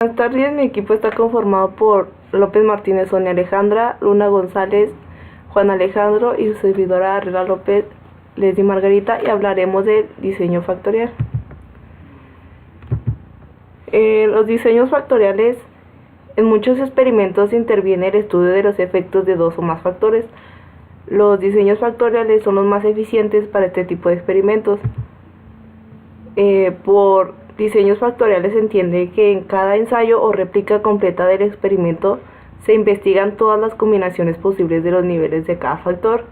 Buenas tardes, mi equipo está conformado por López Martínez, Sonia Alejandra, Luna González, Juan Alejandro y su servidora Arrela López, Leslie Margarita, y hablaremos del diseño factorial. Los diseños factoriales, en muchos experimentos interviene el estudio de los efectos de dos o más factores. Los diseños factoriales son los más eficientes para este tipo de experimentos. Por diseños factoriales se entiende que en cada ensayo o réplica completa del experimento se investigan todas las combinaciones posibles de los niveles de cada factor.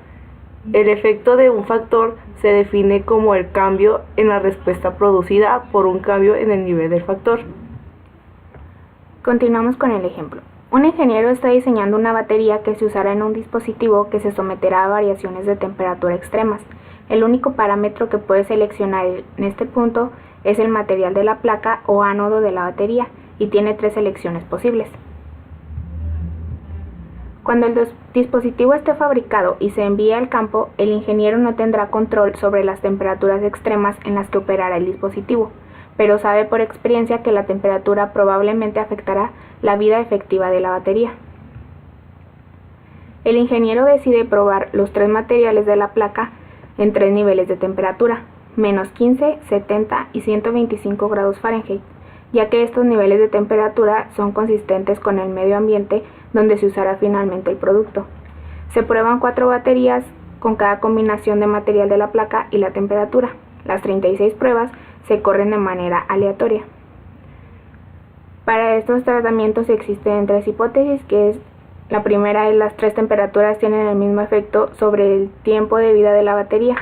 El efecto de un factor se define como el cambio en la respuesta producida por un cambio en el nivel del factor. Continuamos con el ejemplo. Un ingeniero está diseñando una batería que se usará en un dispositivo que se someterá a variaciones de temperatura extremas. El único parámetro que puede seleccionar en este punto es el material de la placa o ánodo de la batería y tiene tres selecciones posibles. Cuando el dispositivo esté fabricado y se envíe al campo, el ingeniero no tendrá control sobre las temperaturas extremas en las que operará el dispositivo, pero sabe por experiencia que la temperatura probablemente afectará la vida efectiva de la batería. El ingeniero decide probar los tres materiales de la placa en tres niveles de temperatura, menos 15, 70 y 125 grados Fahrenheit, ya que estos niveles de temperatura son consistentes con el medio ambiente donde se usará finalmente el producto. Se prueban 4 baterías con cada combinación de material de la placa y la temperatura. Las 36 pruebas se corren de manera aleatoria. Para estos tratamientos existen tres hipótesis, que es la primera es las tres temperaturas tienen el mismo efecto sobre el tiempo de vida de la batería.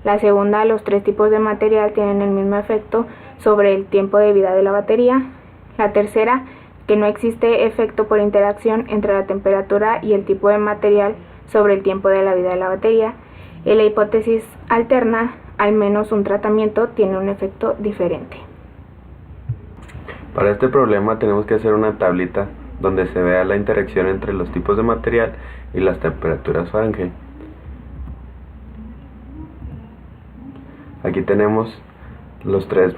La segunda, los tres tipos de material tienen el mismo efecto sobre el tiempo de vida de la batería. La tercera, que no existe efecto por interacción entre la temperatura y el tipo de material sobre el tiempo de la vida de la batería. Y la hipótesis alterna, al menos un tratamiento tiene un efecto diferente. Para este problema tenemos que hacer una tablita donde se vea la interacción entre los tipos de material y las temperaturas Fahrenheit. Aquí tenemos los tres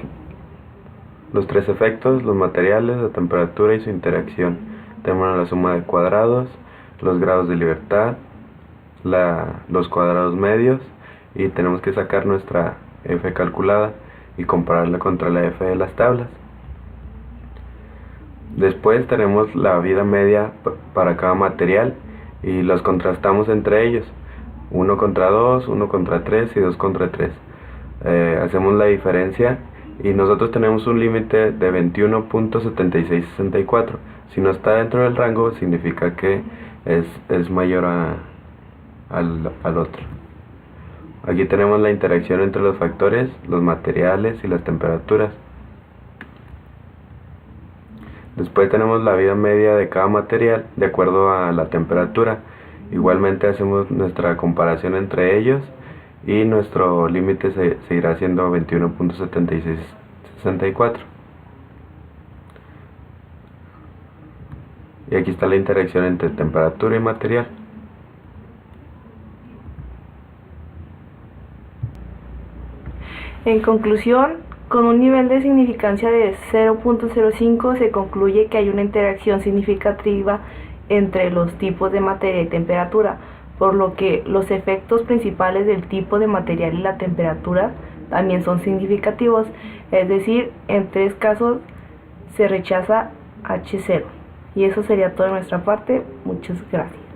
efectos, los materiales, la temperatura y su interacción. Tenemos la suma de cuadrados, los grados de libertad, los cuadrados medios, y tenemos que sacar nuestra F calculada y compararla contra la F de las tablas. Después tenemos la vida media para cada material y los contrastamos entre ellos, 1 contra 2, 1 contra 3 y 2 contra 3. Hacemos la diferencia y nosotros tenemos un límite de 21.7664. Si no está dentro del rango, significa que es mayor al otro. Aquí tenemos la interacción entre los factores, los materiales y las temperaturas. Después tenemos la vida media de cada material de acuerdo a la temperatura. Igualmente hacemos nuestra comparación entre ellos y nuestro límite seguirá siendo 21.7664. Y aquí está la interacción entre temperatura y material. En conclusión, con un nivel de significancia de 0.05 se concluye que hay una interacción significativa entre los tipos de materia y temperatura, por lo que los efectos principales del tipo de material y la temperatura también son significativos, es decir, en 3 casos se rechaza H0. Y eso sería todo de nuestra parte. Muchas gracias.